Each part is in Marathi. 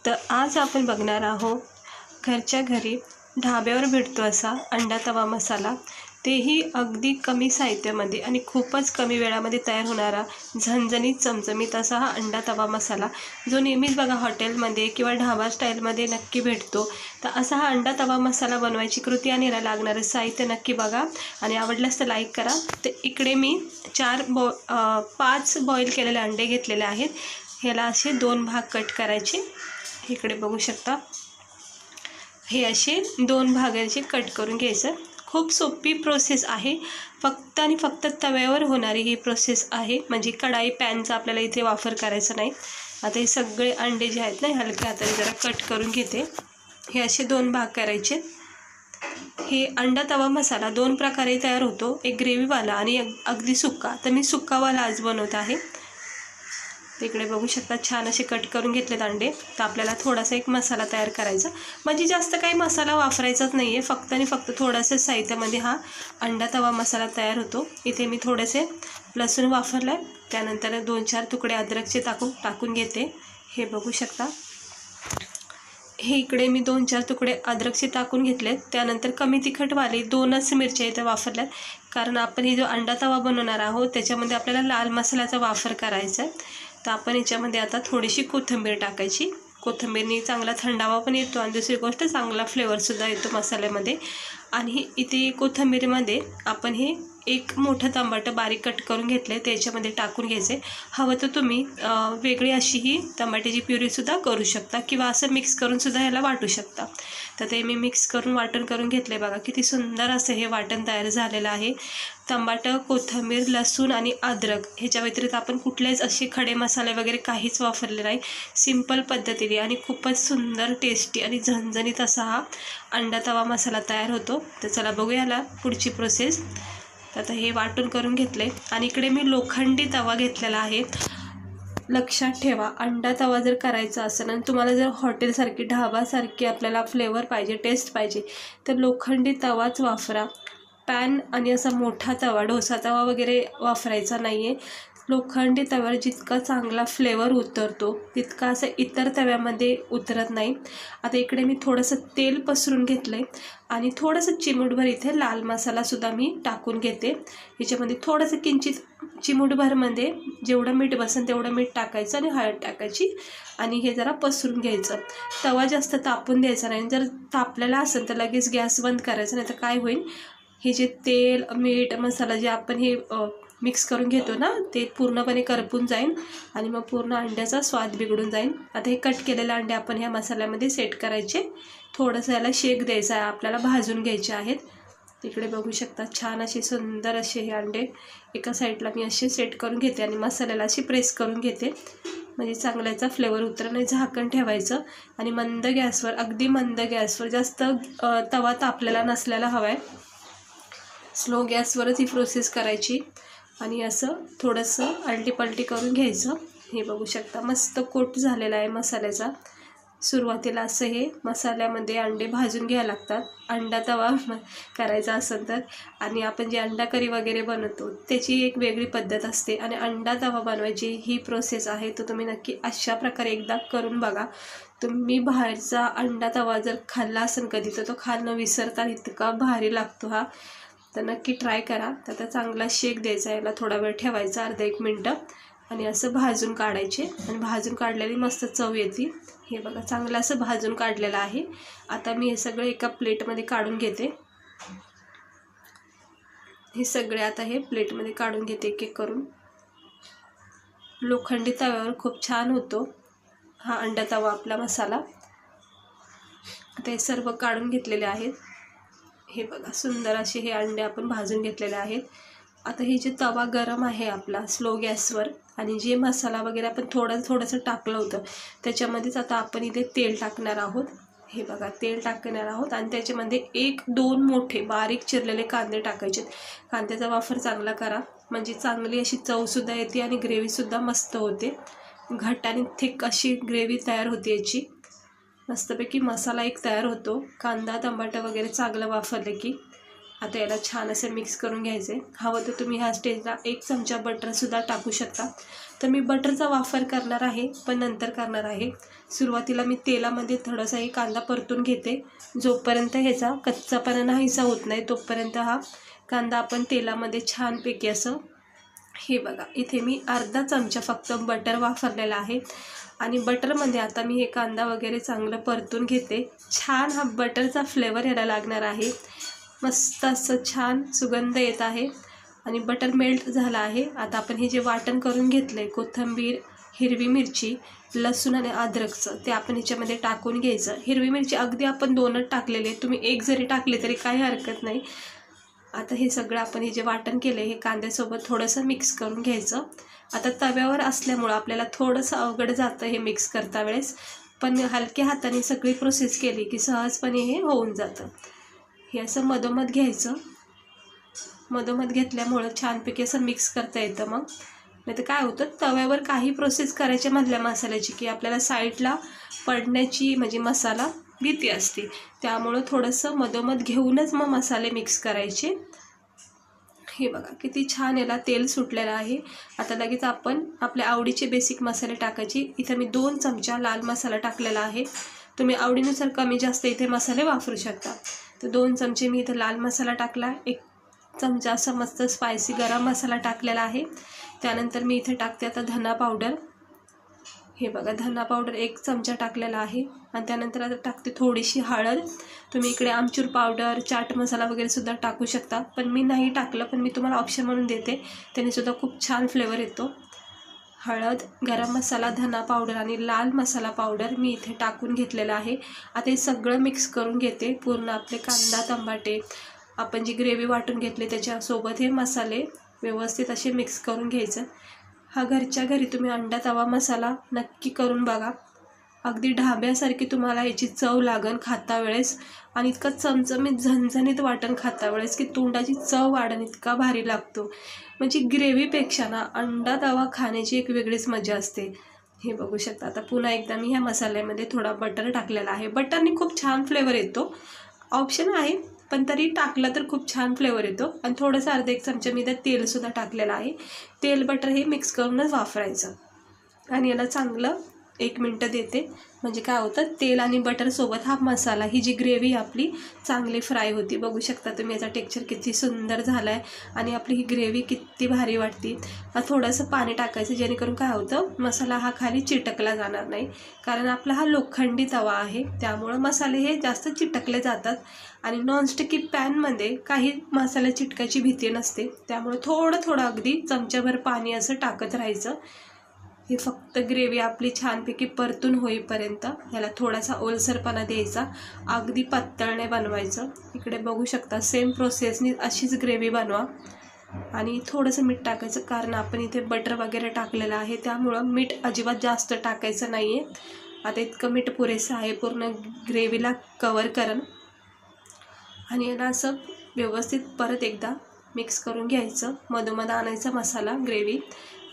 तर आज आपण बघणार आहोत घरच्या घरी ढाब्यावर भेटतो असा अंडा तवा मसाला, तेही अगदी कमी साहित्यामध्ये आणि खूपच कमी वेळामध्ये तयार होणारा झणझणीत चमचमीत असा हा अंडा तवा मसाला, जो नेहमीच बघा हॉटेलमध्ये किंवा ढाबा स्टाईलमध्ये नक्की भेटतो। तर असा हा अंडा तवा मसाला बनवायची कृती आणि याला लागणारं साहित्य नक्की बघा आणि आवडल्यास तर लाईक करा। तर इकडे मी 5 बॉईल केलेले अंडे घेतलेले आहेत। ह्याला असे 2 भाग कट करायचे। इकडे बघू शकता, हे असे 2 भागांचे कट करून घ्यायचं। खूप सोपी प्रोसेस आहे, फक्त आणि फक्त तव्यावर होणारी ही प्रोसेस आहे, म्हणजे कढाई पॅनचा आपल्याला इथे वापर करायचा नाही। आता हे सगळे अंडे जे आहेत ना, हलक्या हाताने जरा कट करून घेते। हे असे 2 भाग करायचे। हे अंडा तवा मसाला 2 प्रकारे तयार होतो, एक ग्रेव्हीवाला आणि अगदी सुक्का। तर मी सुक्कावाला आज बनवत आहे। इकडे बघू शकता, छान असे कट करून घेतलेत अंडे। तर आपल्याला थोडासा एक मसाला तयार करायचा, म्हणजे जास्त काही मसाला वापरायचाच नाही आहे, फक्त आणि फक्त थोडंसं साहित्यामध्ये हा अंडा तवा मसाला तयार होतो। इथे मी थोडेसे लसूण वापरलं आहे, त्यानंतर 2-4 तुकडे अद्रकचे टाकून घेते। हे बघू शकता, हे इकडे मी 2-4 तुकडे अद्रकचे टाकून घेतलेत। त्यानंतर कमी तिखटवाले 2च मिरच्या इथे वापरल्यात, कारण आपण हे जो अंडा तवा बनवणार आहोत त्याच्यामध्ये आपल्याला लाल मसाल्याचा वापर करायचा आहे। तर आपण याच्यामध्ये आता थोडीशी कोथिंबीर टाकायची। कोथिंबीरने चांगला थंडावा पण येतो आणि दुसरी गोष्ट चांगला फ्लेवरसुद्धा येतो मसाल्यामध्ये। आणि इथे कोथिंबीरमध्ये आपण हे 1 मोठं टमाटर बारीक कट करून घेतले, त्याच्यामध्ये टाकून घ्यायचे। हवं तर तुम्ही वेगळी अशी ही टमाट्याची प्युरीसुद्धा करू शकता किंवा असं मिक्स करूनसुद्धा ह्याला वाटू शकता। तर ते मी मिक्स करून वाटण करून घेतले। बघा किती सुंदर असं हे वाटण तयार झालेलं आहे। टमाटर, कोथिंबीर, लसूण आणि अद्रक ह्याच्या व्यतिरिक्त आपण कुठलेच असे खडे मसाले वगैरे काहीच वापरले नाही। सिंपल पद्धतीने आणि खूपच सुंदर, टेस्टी आणि झणझणीत असा हा अंडा तवा मसाला तयार होतो। तर चला बघूया याला पुढची प्रोसेस। आता हे वाटण करून घेतले आणि इकडे मी लोखंडी तवा घेतलेला आहे। लक्षात ठेवा, अंडा तवा जर करायचा असेल आणि तुम्हाला जर हॉटेलसारखी ढाबासारखी आपल्याला फ्लेवर पाहिजे, टेस्ट पाहिजे, तर लोखंडी तवाच वापरा। पॅन आणि असा मोठा तवा, डोसा तवा वगैरे वापरायचा नाही आहे। लोखंडी तव्यावर जितका चांगला फ्लेवर उतरतो तितका असं इतर तव्यामध्ये उतरत नाही। आता इकडे मी थोडंसं तेल पसरून घेतलं आहे आणि थोडंसं चिमूटभर इथे लाल मसालासुद्धा मी टाकून घेते। याच्यामध्ये थोडंसं किंचित चिमूटभरमध्ये जेवढं मीठ बसेल तेवढं मीठ टाकायचं आणि हळद टाकायची आणि हे जरा पसरून घ्यायचं। तवा जास्त तापून द्यायचा नाही, जर तापलेला असेल तर लगेच गॅस बंद करायचा, नाही तर काय होईल, हे जे तेल, मीठ, मसाला जे आपण हे मिक्स करून घेतो ना, ते पूर्णपणे करपून जाईल आणि मग पूर्ण अंड्याचा स्वाद बिघडून जाईल। आता हे कट केलेले अंडे आपण ह्या मसाल्यामध्ये सेट करायचे। थोडंसं याला शेक द्यायचा आहे, आपल्याला भाजून घ्यायचे आहेत। तिकडे बघू शकता, छान असे सुंदर असे हे अंडे एका साईडला मी असे सेट करून घेते आणि मसाल्याला अशी प्रेस करून घेते, म्हणजे चांगल्याचा फ्लेवर उतरेल। आणि झाकण ठेवायचं आणि मंद गॅसवर, अगदी मंद गॅसवर, जास्त तवा तापलेला नसलेला हवा आहे, स्लो गॅसवरच ही प्रोसेस करायची आणि असं थोडंसं आलटी-पलटी करून घ्यायचं। हे बघू शकता, मस्त कोट झालेला आहे मसाल्याचा। सुरुवातीला असं हे मसाल्यामध्ये अंडे भाजून घ्यायला लागतात, अंडा तवा करायचा असेल तर। आणि आपण जे अंडा करी वगैरे बनवतो त्याची एक वेगळी पद्धत असते आणि अंडा तवा बनवायची ही प्रोसेस आहे। तर तुम्ही नक्की अशा प्रकारे एकदा करून बघा। तुम्ही बाहेरचा अंडा तवा जर खाल्ला असेल कधी, तर तो खाणं विसरता, इतका भारी लागतो हा। तर नक्की ट्राय करा। तर आता चांगला शेक द्यायचा, याला थोडा वेळ ठेवायचा, अर्धा-1 मिनटं, आणि असं भाजून काढायचे आणि भाजून काढलेली मस्त चव येते। हे बघा, चांगलं असं भाजून काढलेलं आहे। आता मी हे सगळं एका प्लेटमध्ये काढून घेते। हे सगळे आता हे प्लेटमध्ये काढून घेते एक-एक करून। लोखंडी तव्यावर खूप छान होतो हा अंडा तवा आपला मसाला। आता हे सर्व काढून घेतलेले आहेत। हे बघा, सुंदर असे हे अंडे आपण भाजून घेतलेले आहेत। आता हे जे तवा गरम आहे आपला स्लो गॅसवर, आणि जे मसाला वगैरे आपण थोडंसं टाकलं होतं त्याच्यामध्येच आता आपण इथे तेल टाकणार आहोत। हे बघा, तेल टाकणार आहोत आणि त्याच्यामध्ये 1-2 मोठे बारीक चिरलेले कांदे टाकायचे। कांद्याचा वापर चांगला करा, म्हणजे चांगली अशी चवसुद्धा येते आणि ग्रेव्हीसुद्धा मस्त होते। घट्ट आणि थिक अशी ग्रेव्ही तयार होते याची। मस्तपैकी मसाला एक तयार होतो, कांदा, टमाटर वगैरे चांगलं वापरले की। आता याला छान असं मिक्स करून घ्यायचं आहे. हवं तर तुम्ही ह्या स्टेजला 1 चमचा बटरसुद्धा टाकू शकता. तर मी बटरचा वापर करणार आहे, पण नंतर करणार आहे. सुरुवातीला मी तेलामध्ये थोडासा एक कांदा परतून घेते. जोपर्यंत ह्याचा कच्चापणा नाहीसा होत नाही तोपर्यंत हा कांदा आपण तेलामध्ये छानपैकी असं, हे बघा इथे मी अर्धा चमचा फक्त बटर वापरलेला आहे. आणि बटरमध्ये आता मी हे कांदा वगैरे चांगलं परतून घेते. छान हा बटरचा फ्लेवर याला लागणार आहे. मस्त असं छान सुगंध येत आहे आणि बटर मेल्ट झाला आहे. आता आपण हे जे वाटण करून घेतलं आहे, कोथिंबीर, हिरवी मिरची, लसूण आणि अद्रकचं, ते आपण ह्याच्यामध्ये टाकून घ्यायचं. हिरवी मिरची अगदी आपण 2च टाकलेले आहे, तुम्ही 1 जरी टाकले तरी काही हरकत नाही. आता हे सगळं आपण हे जे वाटण केलं आहे हे कांद्यासोबत थोडंसं मिक्स करून घ्यायचं. आता तव्यावर असल्यामुळं आपल्याला थोडंसं अवघड जातं हे मिक्स करता वेळेस, पण हलक्या हाताने सगळी प्रोसेस केली की सहजपणे हे होऊन जातं. हे असं मधोमध घ्यायचं. मधोमध घेतल्यामुळं छानपैकी असं मिक्स करता येतं. मग नाही तर काय होतं, तव्यावर काही प्रोसेस करायच्या म्हटल्या मसाल्याची की आपल्याला साईडला पडण्याची म्हणजे मसाला भीती असते. त्यामुळं थोडंसं मधोमध घेऊनच मग मसाले मिक्स करायचे. हे बघा किती छान याला तेल सुटलेलं आहे. आता लगेच आपण आपल्या आवडीचे बेसिक मसाले टाकायचे. इथं मी 2 चमचा लाल मसाला टाकलेला आहे. तुम्ही आवडीनुसार कमी जास्त इथे मसाले वापरू शकता. तर 2 चमचे मी इथं लाल मसाला टाकला. 1 चमचा असा मस्त स्पायसी गरम मसाला टाकलेला आहे. त्यानंतर मी इथे टाकते आता धना पावडर. हे बघा धना पावडर 1 चमचा टाकलेला आहे. आणि त्यानंतर आता टाकते थोडीशी हळद. तुम्ही इकडे आमचूर पावडर, चाट मसाला वगैरे सुद्धा टाकू शकता, पण मी नाही टाकलं, पण मी तुम्हाला ऑप्शन म्हणून देते. त्याने सुद्धा खूप छान फ्लेवर येतो. हळद, गरम मसाला, धना पावडर आणि लाल मसाला पावडर मी इथे टाकून घेतलेलं आहे. आता हे सगळं मिक्स करून घेते. पूर्ण आपले कांदा, टमाटे, आपण जी ग्रेव्ही वाटून घेतली त्याच्यासोबत हे मसाले व्यवस्थित असे मिक्स करून घ्यायचं. हा घरच्या घरी तुम्ही अंडा तवा मसाला नक्की करून बघा. अगदी ढाब्यासारखी तुम्हाला याची चव लागन खाता वेळेस. आणि इतका चमचमीत झणझणीत वाटण खाता वेळेस की तोंडाची चव वाढन, इतका भारी लागतो. म्हणजे ग्रेव्हीपेक्षा ना अंडा तवा खाण्याची एक वेगळीच मजा असते. हे बघू शकता. आता पुन्हा एकदा मी ह्या मसाल्यामध्ये थोडा बटर टाकलेला आहे. बटरने खूप छान फ्लेवर येतो. ऑप्शन आहे, पण तरी टाकलं तर खूप छान फ्लेवर येतो. आणि थोडंसं अर्धा 1 चमचा मी त्यात तेलसुद्धा टाकलेलं आहे. तेल बटर हे मिक्स करूनच वापरायचं. आणि याला चांगलं 1 मिनटं देते. म्हणजे काय होतं, तेल आणि बटरसोबत हा मसाला, ही जी ग्रेव्ही आपली चांगली फ्राय होती. बघू शकता तुम्ही याचा टेक्स्चर किती सुंदर झाला आहे आणि आपली ही ग्रेव्ही किती भारी वाटते. थोडंसं पाणी टाकायचं जेणेकरून काय होतं, मसाला हा खाली चिटकला जाणार नाही. कारण आपला हा लोखंडी तवा आहे, त्यामुळं मसाले हे जास्त चिटकले जातात. आणि नॉनस्टिकी पॅनमध्ये काही मसाला चिटकायची भीती नसते. त्यामुळे थोडं थोडं अगदी चमच्याभर पाणी असं टाकत राहायचं. हे फक्त ग्रेव्ही आपली छानपैकी परतून होईपर्यंत ह्याला थोडासा ओलसरपणा द्यायचा. अगदी पातळ नाही बनवायचं. इकडे बघू शकता सेम प्रोसेसनी अशीच ग्रेव्ही बनवा. आणि थोडंसं मीठ टाकायचं, कारण आपण इथे बटर वगैरे टाकलेलं आहे, त्यामुळं मीठ अजिबात जास्त टाकायचं नाही आहे. आता इतकं मीठ पुरेसं आहे पूर्ण ग्रेव्हीला कवर करण. आणि याला असं व्यवस्थित परत एकदा मिक्स करून घ्यायचं. मधोमध आणायचा मसाला ग्रेव्ही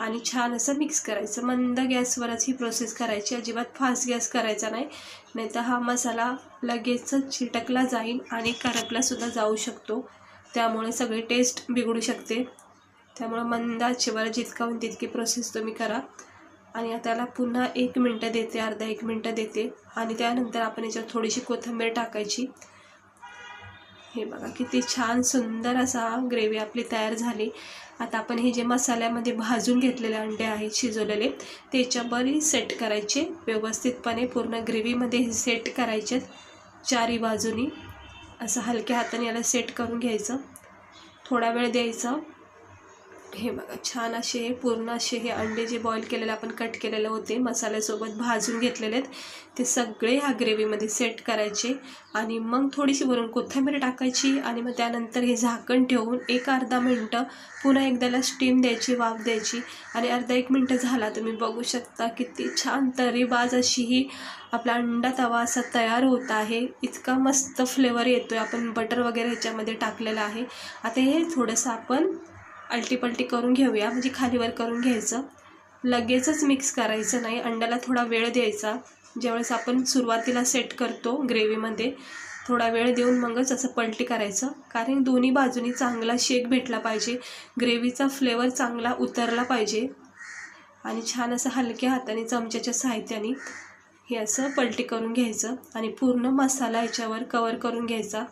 आणि छान असं मिक्स करायचं. मंद गॅसवरच ही प्रोसेस करायची, अजिबात फास्ट गॅस करायचा नाही, नाहीतर हा मसाला लगेचच चिटकला जाईल आणि करपलासुद्धा जाऊ शकतो. त्यामुळे सगळी टेस्ट बिघडू शकते. त्यामुळे मंद आचेवर जितका होईल तितकी प्रोसेस तुम्ही करा. आणि त्याला पुन्हा 1 मिनटं देते, अर्धा 1 मिनटं देते. आणि त्यानंतर आपण याच्यात थोडीशी कोथिंबीर टाकायची. हे बघा किती छान सुंदर असा ग्रेव्ही आपली तयार झाली. आता आपण हे जे मसाल्यामध्ये भाजून घेतलेले अंडे आहेत शिजवलेले, त्याच्यावरही सेट करायचे व्यवस्थितपणे. पूर्ण ग्रेव्हीमध्ये हे सेट करायचे चारी बाजूनी. असं हलक्या हाताने याला सेट करून घ्यायचं. थोडा वेळ द्यायचा. हे बघा छान असे हे पूर्ण असे हे अंडे जे बॉईल केलेले आपण कट केलेले होते, मसाल्यासोबत भाजून घेतलेले आहेत, ते सगळे ह्या ग्रेव्हीमध्ये सेट करायचे. आणि मग थोडीशी वरून कोथिंबीर टाकायची. आणि मग त्यानंतर हे झाकण ठेवून 1-अर्धा मिनटं पुन्हा एकदाला स्टीम द्यायची, वाफ द्यायची. आणि अर्धा 1 मिनटं झाला तुम्ही बघू शकता किती छान तरीबाज अशी ही आपला अंडा तवा असा तयार होत आहे. इतका मस्त फ्लेवर येतो आहे. आपण बटर वगैरे ह्याच्यामध्ये टाकलेलं आहे. आता हे थोडंसं आपण अलटीपलटी करून घेऊया, म्हणजे खालीवर करून घ्यायचं. लगेचच मिक्स करायचं नाही, अंड्याला थोडा वेळ द्यायचा. ज्यावेळेस आपण सुरुवातीला सेट करतो ग्रेव्हीमध्ये थोडा वेळ देऊन मगच असं पलटी करायचं, कारण दोन्ही बाजूनी चांगला शेक भेटला पाहिजे, ग्रेव्हीचा फ्लेवर चांगला उतरला पाहिजे आणि छान असं हलक्या हाताने चमच्याच्या साहाय्याने हे असं पलटी करून घ्यायचं आणि पूर्ण मसाला याच्यावर कवर करून घ्यायचा.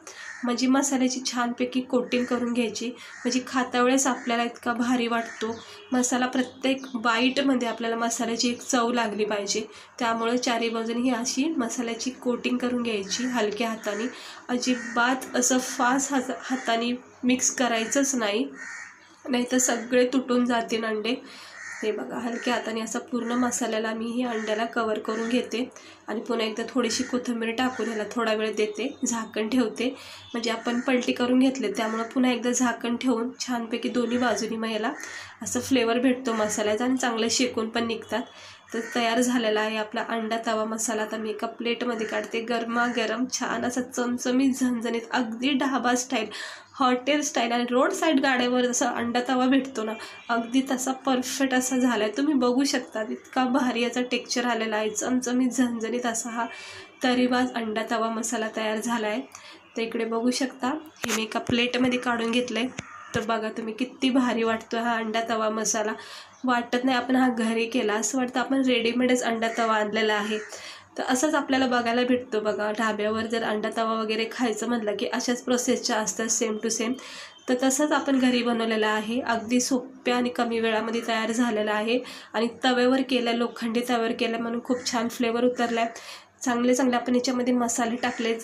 म्हणजे मसाल्याची छानपैकी कोटिंग करून घ्यायची, म्हणजे खाता वेळेस आपल्याला इतका भारी वाटतो. मसाला प्रत्येक बाईटमध्ये आपल्याला मसाल्याची एक चव लागली पाहिजे, त्यामुळे चारी बाजूनी ही अशी मसाल्याची कोटिंग करून घ्यायची हलक्या हाताने. अजिबात असं फास्ट हाताने मिक्स करायचंच नाही, नाहीतर सगळे तुटून जातील अंडे. हे बघा, हलक्या हाताने असा पूर्ण मसाल्याला मी ही अंड्याला कवर करून घेते आणि पुन्हा एकदा थोडीशी कोथिंबीर टाकून ह्याला थोडा वेळ देते, झाकण ठेवते. म्हणजे आपण पलटी करून घेतले त्यामुळं पुन्हा एकदा झाकण ठेवून छानपैकी दोन्ही बाजूनी मग याला असं फ्लेवर भेटतो मसाल्याचा आणि चांगलं शेकून पण निघतात. तर तयार झालेला आहे आपला अंडा तवा मसाला. आता मी एका प्लेटमध्ये काढते. गरमागरम छान असा चमचमीत झणझणीत अगदी ढाबा स्टाईल, हॉटेल स्टाईल आणि रोड साईड गाड्यावर जसा अंडा तवा भेटतो ना, अगदी तसा परफेक्ट असा झाला आहे. तुम्ही बघू शकता इतका भारी याचा टेक्स्चर आलेला आहे. चमचमीत झणझणीत असा हा तरीबाज अंडा तवा मसाला तयार झाला आहे. तर इकडे बघू शकता हे मी एका प्लेटमध्ये काढून घेतलं आहे. तर बघा तुम्ही किती भारी वाटतो हा अंडा तवा मसाला. वाटत नाही आपण हा घरी केला, असं वाटतं आपण रेडीमेडच अंडा तवा आणलेला आहे. तर असंच आपल्याला बघायला भेटतो बघा, ढाब्यावर जर अंडा तवा वगैरे खायचं म्हटलं की अशाच प्रोसेसच्या असतात सेम टू सेम. तर तसंच आपण घरी बनवलेलं आहे, अगदी सोप्या आणि कमी वेळामध्ये तयार झालेलं आहे. आणि तव्यावर केलं, लोखंडी तव्यावर केलं म्हणून खूप छान फ्लेवर उतरला आहे. चांगले आपण याच्यामध्ये मसाले टाकले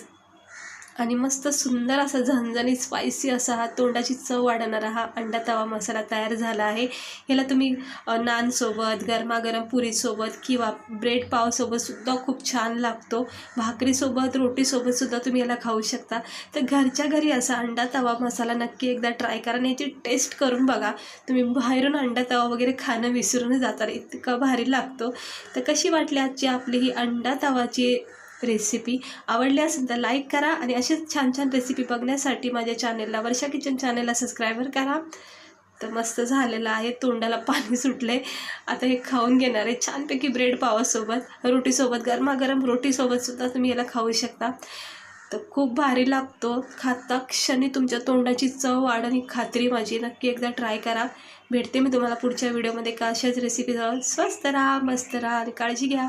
आणि मस्त सुंदर असा झणझणीत स्पायसी असा हा तोंडाची चव वाढवणारा हा अंडा तवा मसाला तयार झाला आहे. याला तुम्ही नानसोबत, गरमागरम पुरीसोबत किंवा ब्रेड पावसोबतसुद्धा खूप छान लागतो. भाकरीसोबत, रोटीसोबतसुद्धा तुम्ही याला खाऊ शकता. तर घरच्या घरी असा अंडा तवा मसाला नक्की एकदा ट्राय करा आणि याची टेस्ट करून बघा. तुम्ही बाहेरून अंडा तवा वगैरे खाणं विसरून जाता, इतका भारी लागतो. तर कशी वाटली आजची आपली ही अंडा तवाची रेसिपी? आवडली असेल तर लाईक करा आणि असेच छान छान रेसिपी बघण्यासाठी माझ्या चॅनेलला, वर्षा किचन चॅनेलला सबस्क्राईबर करा. तर मस्त झालेलं आहे, तोंडाला पाणी सुटले. आता हे खाऊन घेणार आहे छानपैकी ब्रेड पावासोबत, रोटीसोबत, गरमागरम रोटीसोबतसुद्धा तुम्ही याला खाऊ शकता. तर खूप भारी लागतो. खाता क्षणी तुमच्या तोंडाची चव वाढ आणि खात्री माझी. नक्की एकदा ट्राय करा. भेटते मी तुम्हाला पुढच्या व्हिडिओमध्ये का अशाच रेसिपी. स्वस्त राहा, मस्त राहा आणि काळजी घ्या.